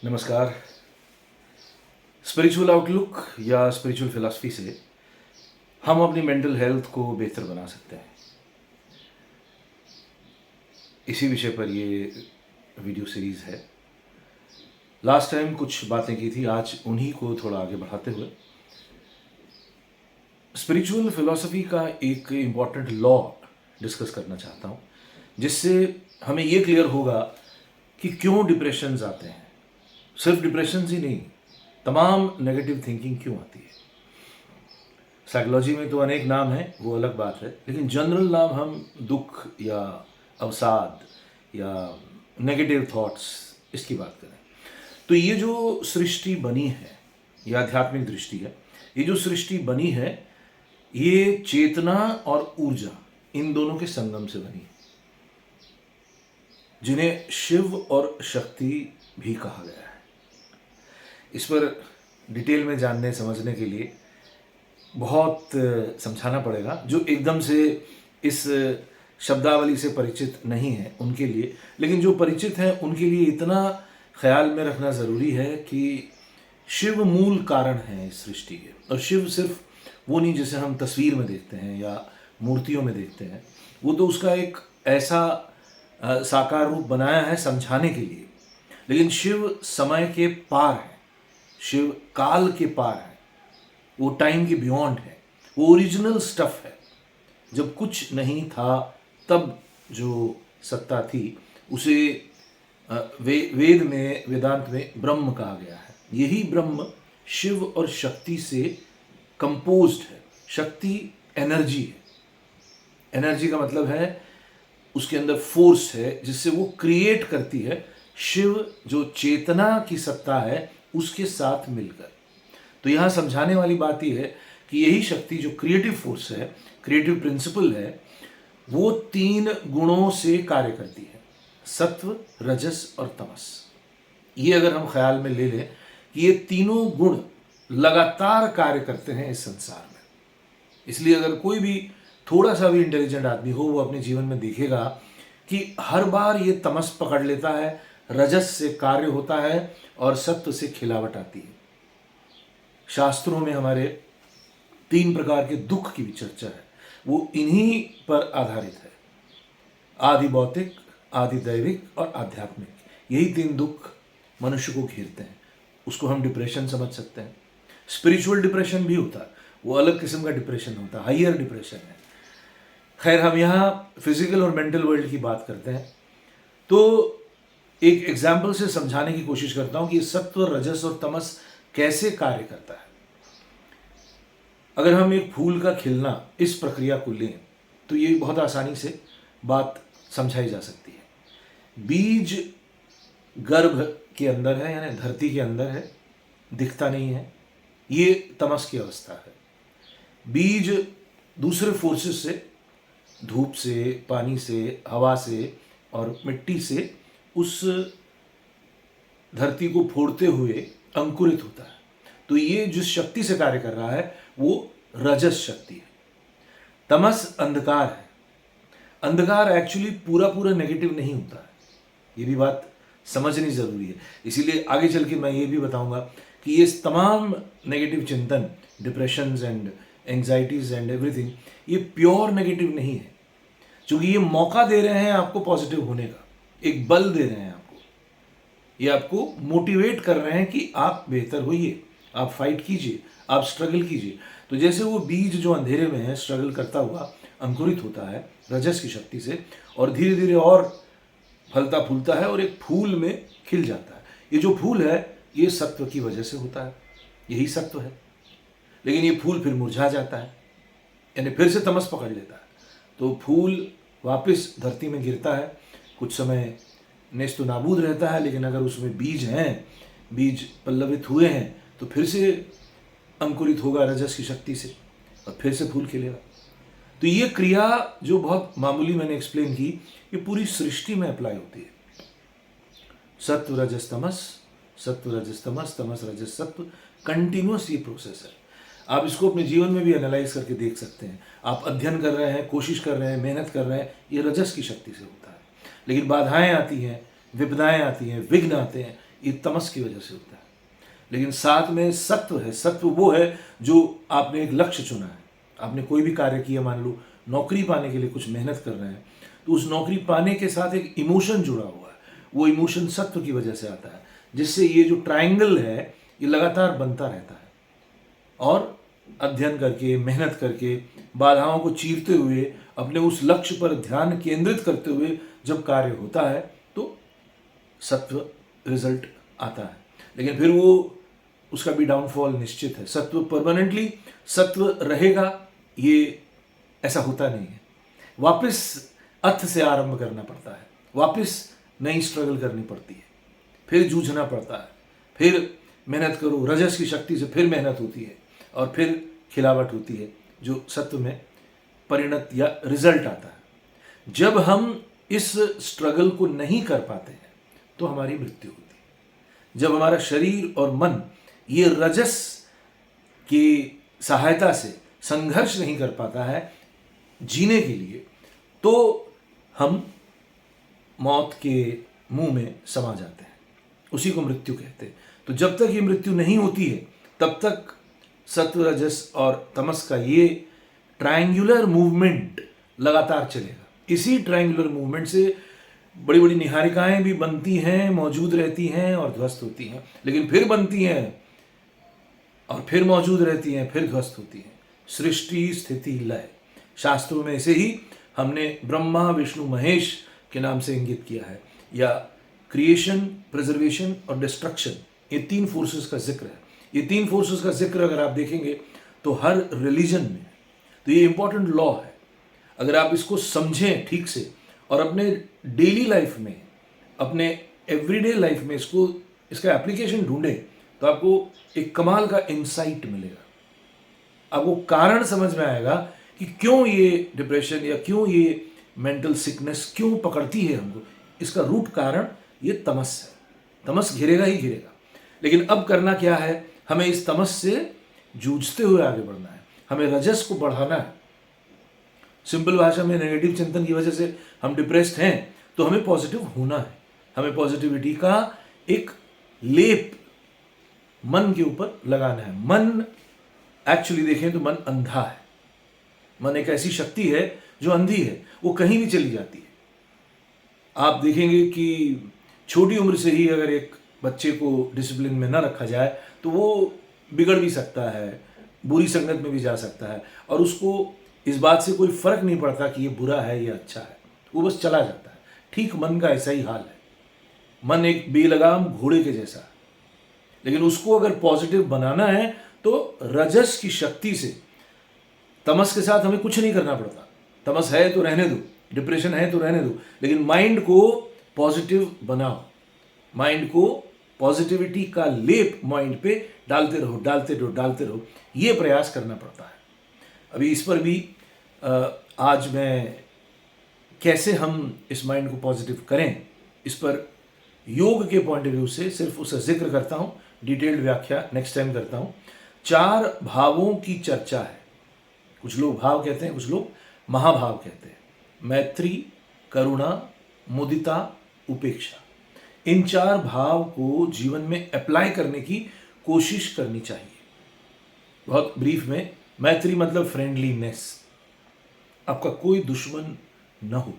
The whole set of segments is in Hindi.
नमस्कार। स्पिरिचुअल आउटलुक या स्पिरिचुअल फिलॉसफी से हम अपनी मेंटल हेल्थ को बेहतर बना सकते हैं। इसी विषय पर ये वीडियो सीरीज़ है। लास्ट टाइम कुछ बातें की थी, आज उन्हीं को थोड़ा आगे बढ़ाते हुए स्पिरिचुअल फिलॉसफी का एक इम्पॉर्टेंट लॉ डिस्कस करना चाहता हूँ, जिससे हमें ये क्लियर होगा कि क्यों डिप्रेशंस आते हैं। सिर्फ डिप्रेशन ही नहीं, तमाम नेगेटिव थिंकिंग क्यों आती है। साइकोलॉजी में तो अनेक नाम हैं, वो अलग बात है, लेकिन जनरल नाम हम दुख या अवसाद या नेगेटिव थॉट्स इसकी बात करें तो ये जो सृष्टि बनी है, यह आध्यात्मिक दृष्टि है। ये जो सृष्टि बनी है, ये चेतना और ऊर्जा इन दोनों के संगम से बनी है, जिन्हें शिव और शक्ति भी कहा गया है। इस पर डिटेल में जानने समझने के लिए बहुत समझाना पड़ेगा। जो एकदम से इस शब्दावली से परिचित नहीं है उनके लिए, लेकिन जो परिचित हैं उनके लिए इतना ख्याल में रखना ज़रूरी है कि शिव मूल कारण है इस सृष्टि के। और शिव सिर्फ वो नहीं जिसे हम तस्वीर में देखते हैं या मूर्तियों में देखते हैं, वो तो उसका एक ऐसा साकार रूप बनाया है समझाने के लिए। लेकिन शिव समय के पार है, शिव काल के पार है, वो टाइम के बियॉन्ड है, वो ओरिजिनल स्टफ है। जब कुछ नहीं था तब जो सत्ता थी उसे वेद में, वेदांत में ब्रह्म कहा गया है। यही ब्रह्म शिव और शक्ति से कंपोज्ड है। शक्ति एनर्जी है, एनर्जी का मतलब है उसके अंदर फोर्स है जिससे वो क्रिएट करती है। शिव जो चेतना की सत्ता है उसके साथ मिलकर। तो यहाँ समझाने वाली बात यह है कि यही शक्ति जो क्रिएटिव फोर्स है, क्रिएटिव प्रिंसिपल है, वो 3 गुणों से कार्य करती है, सत्व, रजस और तमस। ये अगर हम ख्याल में ले लें कि ये तीनों गुण लगातार कार्य करते हैं इस संसार में। इसलिए अगर कोई भी थोड़ा सा भी इंटेलिजेंट आदमी हो, वो अपने जीवन में देखेगा कि हर बार ये तमस पकड़ लेता है, रजस से कार्य होता है और सत्व से खिलावट आती है। शास्त्रों में हमारे 3 प्रकार के दुख की भी चर्चा है, वो इन्हीं पर आधारित है। आदि भौतिक, आदि दैविक और आध्यात्मिक। यही 3 दुख मनुष्य को घेरते हैं। उसको हम डिप्रेशन समझ सकते हैं। स्पिरिचुअल डिप्रेशन भी होता है, वो अलग किस्म का डिप्रेशन होता है, हाइयर डिप्रेशन है। खैर, हम यहाँ फिजिकल और मेंटल वर्ल्ड की बात करते हैं तो एक एग्जाम्पल से समझाने की कोशिश करता हूँ कि सत्व, रजस और तमस कैसे कार्य करता है। अगर हम एक फूल का खिलना, इस प्रक्रिया को लें तो ये बहुत आसानी से बात समझाई जा सकती है। बीज गर्भ के अंदर है, यानी धरती के अंदर है, दिखता नहीं है, ये तमस की अवस्था है। बीज दूसरे फोर्सेस से, धूप से, पानी से, हवा से और मिट्टी से उस धरती को फोड़ते हुए अंकुरित होता है। तो ये जिस शक्ति से कार्य कर रहा है वो रजस शक्ति है। तमस अंधकार है। अंधकार एक्चुअली पूरा पूरा नेगेटिव नहीं होता है, ये भी बात समझनी ज़रूरी है। इसीलिए आगे चल के मैं ये भी बताऊंगा कि ये तमाम नेगेटिव चिंतन, depressions and anxieties and everything, ये प्योर नेगेटिव नहीं है, क्योंकि ये मौका दे रहे हैं आपको पॉजिटिव होने का, एक बल दे रहे हैं आपको, ये आपको मोटिवेट कर रहे हैं कि आप बेहतर होइए, आप फाइट कीजिए, आप स्ट्रगल कीजिए। तो जैसे वो बीज जो अंधेरे में है स्ट्रगल करता हुआ अंकुरित होता है रजस की शक्ति से, और धीरे धीरे और फलता फूलता है और एक फूल में खिल जाता है। ये जो फूल है ये सत्व की वजह से होता है, यही सत्व है। लेकिन ये फूल फिर मुरझा जाता है, यानी फिर से तमस पकड़ लेता है, तो फूल वापस धरती में गिरता है, कुछ समय नेस्तो नाबूद रहता है। लेकिन अगर उसमें बीज हैं, बीज पल्लवित हुए हैं, तो फिर से अंकुरित होगा रजस की शक्ति से और फिर से फूल खिलेगा। तो ये क्रिया जो बहुत मामूली मैंने एक्सप्लेन की, ये पूरी सृष्टि में अप्लाई होती है। सत्व रजस तमस, सत्व रजस तमस, तमस रजस सत्व, कंटिन्यूअस ये प्रोसेस है। आप इसको अपने जीवन में भी एनालाइज करके देख सकते हैं। आप अध्ययन कर रहे हैं, कोशिश कर रहे हैं, मेहनत कर रहे हैं, ये रजस की शक्ति से होता है। लेकिन बाधाएं आती हैं, विपदाएं आती हैं, विघ्न आते हैं, ये तमस की वजह से होता है। लेकिन साथ में सत्व है। सत्व वो है जो आपने एक लक्ष्य चुना है, आपने कोई भी कार्य किया, मान लो नौकरी पाने के लिए कुछ मेहनत कर रहे हैं, तो उस नौकरी पाने के साथ एक इमोशन जुड़ा हुआ है, वो इमोशन सत्व की वजह से आता है, जिससे ये जो ट्रायंगल है ये लगातार बनता रहता है। और अध्ययन करके, मेहनत करके, बाधाओं को चीरते हुए, अपने उस लक्ष्य पर ध्यान केंद्रित करते हुए जब कार्य होता है तो सत्व रिजल्ट आता है। लेकिन फिर वो उसका भी डाउनफॉल निश्चित है। सत्व परमानेंटली सत्व रहेगा ये ऐसा होता नहीं है। वापस अर्थ से आरंभ करना पड़ता है, वापस नई स्ट्रगल करनी पड़ती है, फिर जूझना पड़ता है, फिर मेहनत करो, रजस की शक्ति से फिर मेहनत होती है और फिर खिलावट होती है जो सत्व में परिणत या रिजल्ट आता है। जब हम इस स्ट्रगल को नहीं कर पाते हैं तो हमारी मृत्यु होती है। जब हमारा शरीर और मन ये रजस की सहायता से संघर्ष नहीं कर पाता है जीने के लिए, तो हम मौत के मुंह में समा जाते हैं, उसी को मृत्यु कहते हैं। तो जब तक ये मृत्यु नहीं होती है तब तक सत्व, रजस और तमस का ये ट्रायंगुलर मूवमेंट लगातार चलेगा। इसी ट्रायंगुलर मूवमेंट से बड़ी बड़ी निहारिकाएं भी बनती हैं, मौजूद रहती हैं और ध्वस्त होती हैं, लेकिन फिर बनती हैं और फिर मौजूद रहती हैं, फिर ध्वस्त होती हैं। सृष्टि, स्थिति, लय, शास्त्रों में इसे ही हमने ब्रह्मा, विष्णु, महेश के नाम से इंगित किया है, या क्रिएशन, प्रिजर्वेशन और डिस्ट्रक्शन, ये तीन फोर्सेस का जिक्र है। ये तीन फोर्सेस का जिक्र अगर आप देखेंगे तो हर रिलीजन में, तो ये इंपॉर्टेंट लॉ है। अगर आप इसको समझें ठीक से और अपने डेली लाइफ में, अपने एवरीडे लाइफ में इसका एप्लीकेशन ढूंढें तो आपको एक कमाल का इंसाइट मिलेगा। आपको कारण समझ में आएगा कि क्यों ये डिप्रेशन या क्यों ये मेंटल सिकनेस क्यों पकड़ती है हमको। इसका रूट कारण ये तमस है। तमस घिरेगा ही घिरेगा। लेकिन अब करना क्या है, हमें इस तमस से जूझते हुए आगे बढ़ना है, हमें रजस को बढ़ाना है। सिंपल भाषा में, नेगेटिव चिंतन की वजह से हम डिप्रेस्ड हैं तो हमें पॉजिटिव होना है। हमें पॉजिटिविटी का एक लेप मन के ऊपर लगाना है। मन एक्चुअली देखें तो मन अंधा है। मन एक ऐसी शक्ति है जो अंधी है, वो कहीं भी चली जाती है। आप देखेंगे कि छोटी उम्र से ही अगर एक बच्चे को डिसिप्लिन में न रखा जाए तो वो बिगड़ भी सकता है, बुरी संगत में भी जा सकता है, और उसको इस बात से कोई फर्क नहीं पड़ता कि ये बुरा है या अच्छा है, वो बस चला जाता है। ठीक मन का ऐसा ही हाल है। मन एक बेलगाम घोड़े के जैसा है, लेकिन उसको अगर पॉजिटिव बनाना है तो रजस की शक्ति से, तमस के साथ हमें कुछ नहीं करना पड़ता। तमस है तो रहने दो, डिप्रेशन है तो रहने दो, लेकिन माइंड को पॉजिटिव बनाओ। माइंड को पॉजिटिविटी का लेप माइंड पे डालते रहो, डालते रहो, डालते रहो। ये प्रयास करना पड़ता है। अभी इस पर भी आज मैं कैसे हम इस माइंड को पॉजिटिव करें, इस पर योग के पॉइंट ऑफ व्यू से सिर्फ उसका जिक्र करता हूँ, डिटेल्ड व्याख्या नेक्स्ट टाइम करता हूँ। 4 भावों की चर्चा है। कुछ लोग भाव कहते हैं, कुछ लोग महाभाव कहते हैं। मैत्री, करुणा, मुदिता, उपेक्षा, इन 4 भाव को जीवन में अप्लाई करने की कोशिश करनी चाहिए। बहुत ब्रीफ में, मैत्री मतलब फ्रेंडलीनेस, आपका कोई दुश्मन न हो।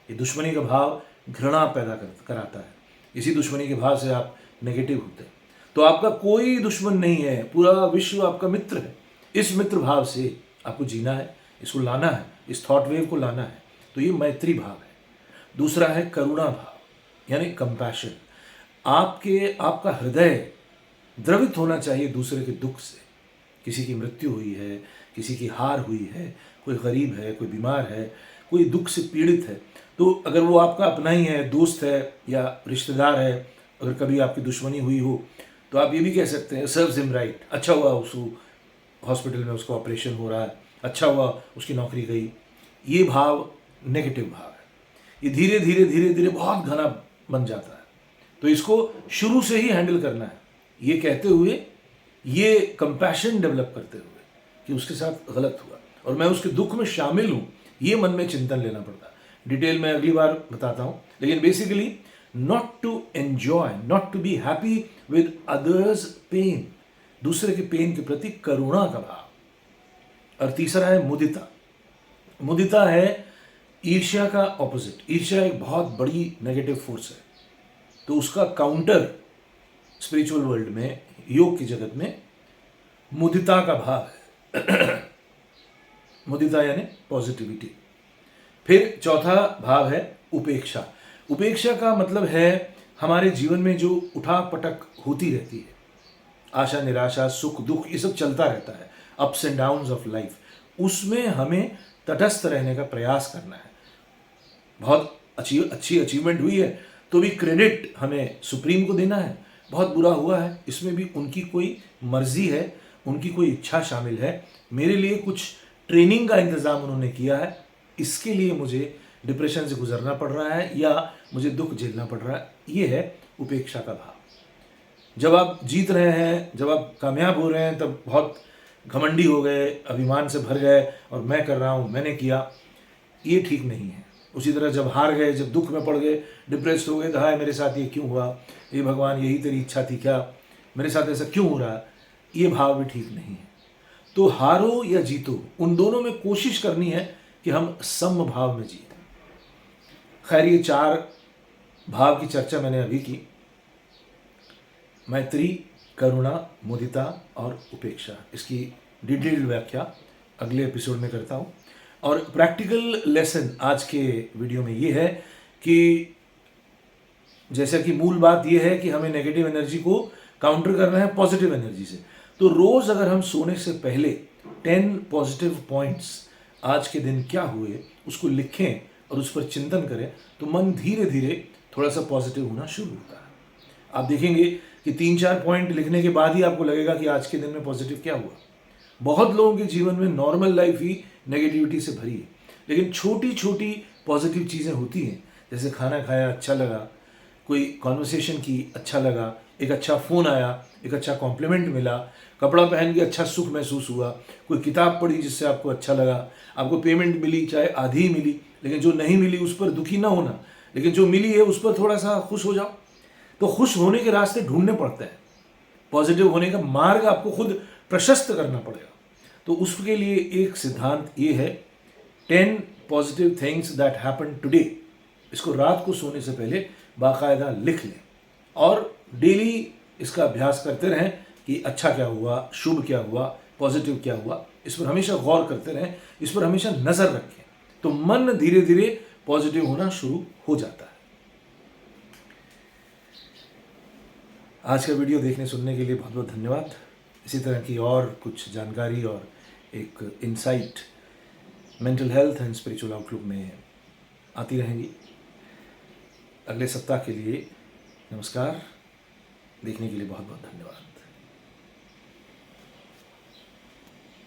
ये दुश्मनी का भाव घृणा पैदा कराता है। इसी दुश्मनी के भाव से आप नेगेटिव होते हैं। तो आपका कोई दुश्मन नहीं है, पूरा विश्व आपका मित्र है। इस मित्र भाव से आपको जीना है, इसको लाना है, इस थॉट वेव को लाना है। तो ये मैत्री भाव है। दूसरा है करुणा भाव, यानी कंपैशन। आपका हृदय द्रवित होना चाहिए दूसरे के दुख से। किसी की मृत्यु हुई है, किसी की हार हुई है, कोई गरीब है, कोई बीमार है, कोई दुख से पीड़ित है, तो अगर वो आपका अपना ही है, दोस्त है या रिश्तेदार है, अगर कभी आपकी दुश्मनी हुई हो तो आप ये भी कह सकते हैं सर्व्स हिम राइट, अच्छा हुआ उसको हॉस्पिटल में उसको ऑपरेशन हो रहा है, अच्छा हुआ उसकी नौकरी गई। ये भाव नेगेटिव भाव है। ये धीरे धीरे धीरे धीरे बहुत घना बन जाता है। तो इसको शुरू से ही हैंडल करना है, ये कहते हुए, ये कंपैशन डेवलप करते हुए कि उसके साथ गलत हुआ और मैं उसके दुख में शामिल हूँ, ये मन में चिंतन लेना पड़ता है। डिटेल में अगली बार बताता हूँ, लेकिन basically not to enjoy, not to be happy with others pain, दूसरे के पेन के प्रति करुणा का भाव। और तीसरा है मुदिता। मुदिता है ईर्ष्या का ऑपोजिट। ईर्ष्या एक बहुत बड़ी नेगेटिव फोर्स है, तो उसका काउंटर स्पिरिचुअल वर्ल्ड में, योग की जगत में मुदिता का भाव है। मुदिता यानी पॉजिटिविटी। फिर चौथा भाव है उपेक्षा। उपेक्षा का मतलब है हमारे जीवन में जो उठा पटक होती रहती है, आशा निराशा सुख दुख, ये सब चलता रहता है, ups and downs of life, उसमें हमें तटस्थ रहने का प्रयास करना है। बहुत अच्छी अचीवमेंट हुई है तो भी क्रेडिट हमें सुप्रीम को देना है। बहुत बुरा हुआ है, इसमें भी उनकी कोई मर्जी है, उनकी कोई इच्छा शामिल है। मेरे लिए कुछ ट्रेनिंग का इंतज़ाम उन्होंने किया है, इसके लिए मुझे डिप्रेशन से गुजरना पड़ रहा है या मुझे दुख झेलना पड़ रहा है। ये है उपेक्षा का भाव। जब आप जीत रहे हैं, जब आप कामयाब हो रहे हैं, तब बहुत घमंडी हो गए, अभिमान से भर गए और मैं कर रहा हूँ, मैंने किया, ये ठीक नहीं है। उसी तरह जब हार गए, जब दुख में पड़ गए, डिप्रेस्ड हो गए, तो हाय मेरे साथ ये क्यों हुआ, ये भगवान यही तेरी इच्छा थी क्या, मेरे साथ ऐसा क्यों हो रहा, ये भाव भी ठीक नहीं है। तो हारो या जीतो, उन दोनों में कोशिश करनी है कि हम सम भाव में जीतें। खैर, ये 4 भाव की चर्चा मैंने अभी की, मैत्री, करुणा, मुदिता और उपेक्षा। इसकी डिटेल्ड व्याख्या अगले एपिसोड में करता हूँ। और प्रैक्टिकल लेसन आज के वीडियो में ये है कि जैसा कि मूल बात ये है कि हमें नेगेटिव एनर्जी को काउंटर करना है पॉजिटिव एनर्जी से। तो रोज़ अगर हम सोने से पहले 10 पॉजिटिव पॉइंट्स आज के दिन क्या हुए उसको लिखें और उस पर चिंतन करें, तो मन धीरे धीरे थोड़ा सा पॉजिटिव होना शुरू होता है। आप देखेंगे कि 3-4 पॉइंट लिखने के बाद ही आपको लगेगा कि आज के दिन में पॉजिटिव क्या हुआ। बहुत लोगों के जीवन में नॉर्मल लाइफ ही नेगेटिविटी से भरी है, लेकिन छोटी छोटी पॉजिटिव चीज़ें होती हैं, जैसे खाना खाया अच्छा लगा, कोई कॉन्वर्सेशन की अच्छा लगा, एक अच्छा फ़ोन आया, एक अच्छा कॉम्प्लीमेंट मिला, कपड़ा पहन के अच्छा सुख महसूस हुआ, कोई किताब पढ़ी जिससे आपको अच्छा लगा, आपको पेमेंट मिली, चाहे आधी ही मिली, लेकिन जो नहीं मिली उस पर दुखी ना होना, लेकिन जो मिली है उस पर थोड़ा सा खुश हो जाओ। तो खुश होने के रास्ते ढूंढने पड़ते हैं, पॉजिटिव होने का मार्ग आपको खुद प्रशस्त करना पड़ेगा। तो उसके लिए एक सिद्धांत ये है, 10 positive things that happen today. इसको रात को सोने से पहले बाकायदा लिख लें और डेली इसका अभ्यास करते रहें कि अच्छा क्या हुआ, शुभ क्या हुआ, पॉजिटिव क्या हुआ। इस पर हमेशा गौर करते रहें, इस पर हमेशा नज़र रखें, तो मन धीरे धीरे पॉजिटिव होना शुरू हो जाता है। आज का वीडियो देखने सुनने के लिए बहुत बहुत धन्यवाद। इसी तरह की और कुछ जानकारी और एक insight mental health and spiritual outlook में आती रहेंगी। अगले सप्ताह के लिए नमस्कार। देखने के लिए बहुत बहुत धन्यवाद।